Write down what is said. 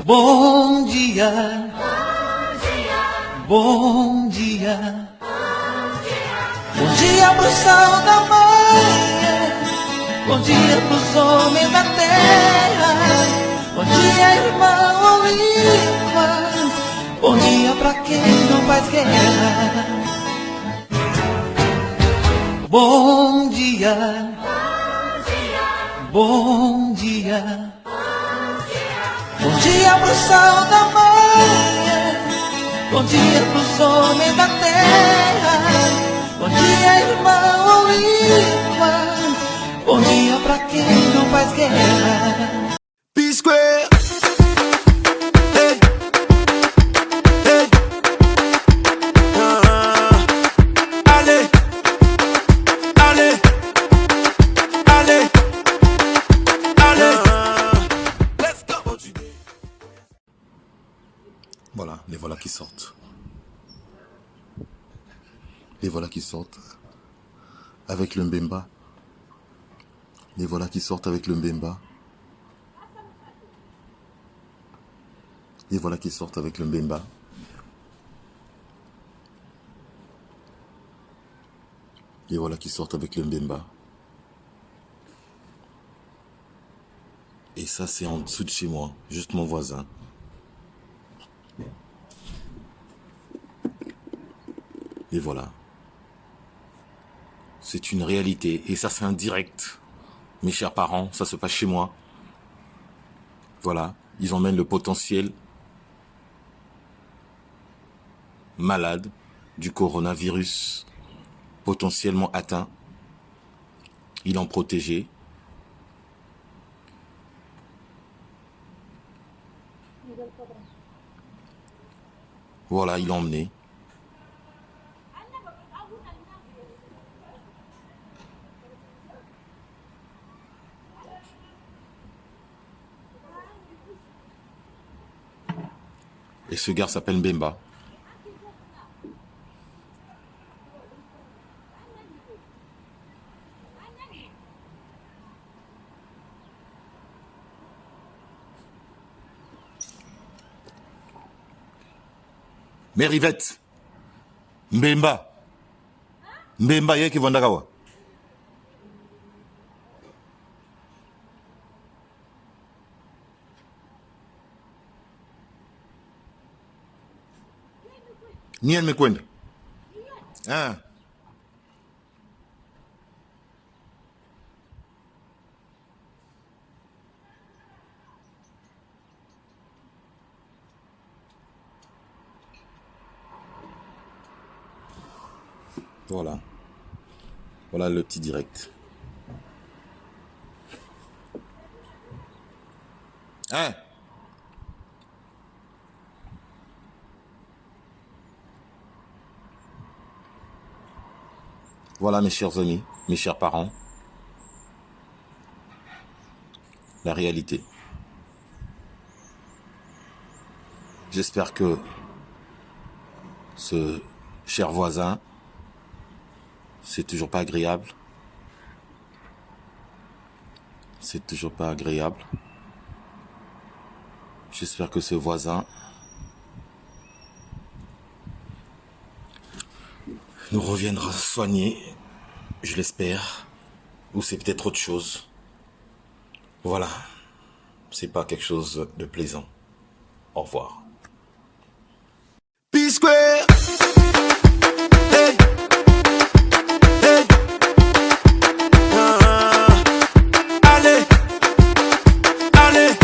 Bom dia, bom dia, bom dia pro sol da manhã, bom dia pros homens da terra, bom dia irmão Oliva, bom dia pra quem não faz guerra. Bom dia, bom dia. Bom dia pro sol da manhã, bom dia pros homens da terra, bom dia irmão Oliva, bom dia pra quem não faz guerra. P-Square. Hey. Hey. Allez. Allez. Allez. Allez. Let's go. Voilà, les voilà qui sortent. Les voilà qui sortent avec le Mbemba. Les voilà qui sortent avec le Mbemba. Les voilà qui sortent avec le Mbemba. Les voilà qui sortent avec le Mbemba. Et ça, c'est en dessous de chez moi, juste mon voisin. Et voilà. C'est une réalité. Et ça, c'est un direct. Mes chers parents, ça se passe chez moi. Voilà. Ils emmènent le potentiel malade du coronavirus, potentiellement atteint. Il en protégé. Voilà, il l'a emmené. Et ce gars s'appelle Mbemba. Mère Yvette, Mbemba, Mbemba yeki vandakawa. Nien me kwenda. Ah. Voilà. Voilà le petit direct. Hein? Voilà mes chers amis, mes chers parents. La réalité. J'espère que ce cher voisin, c'est toujours pas agréable. C'est toujours pas agréable. J'espère que ce voisin nous reviendra soigner, je l'espère. Ou c'est peut-être autre chose. Voilà. C'est pas quelque chose de plaisant. Au revoir. P-Square. Hey. Hey. Allez. Allez.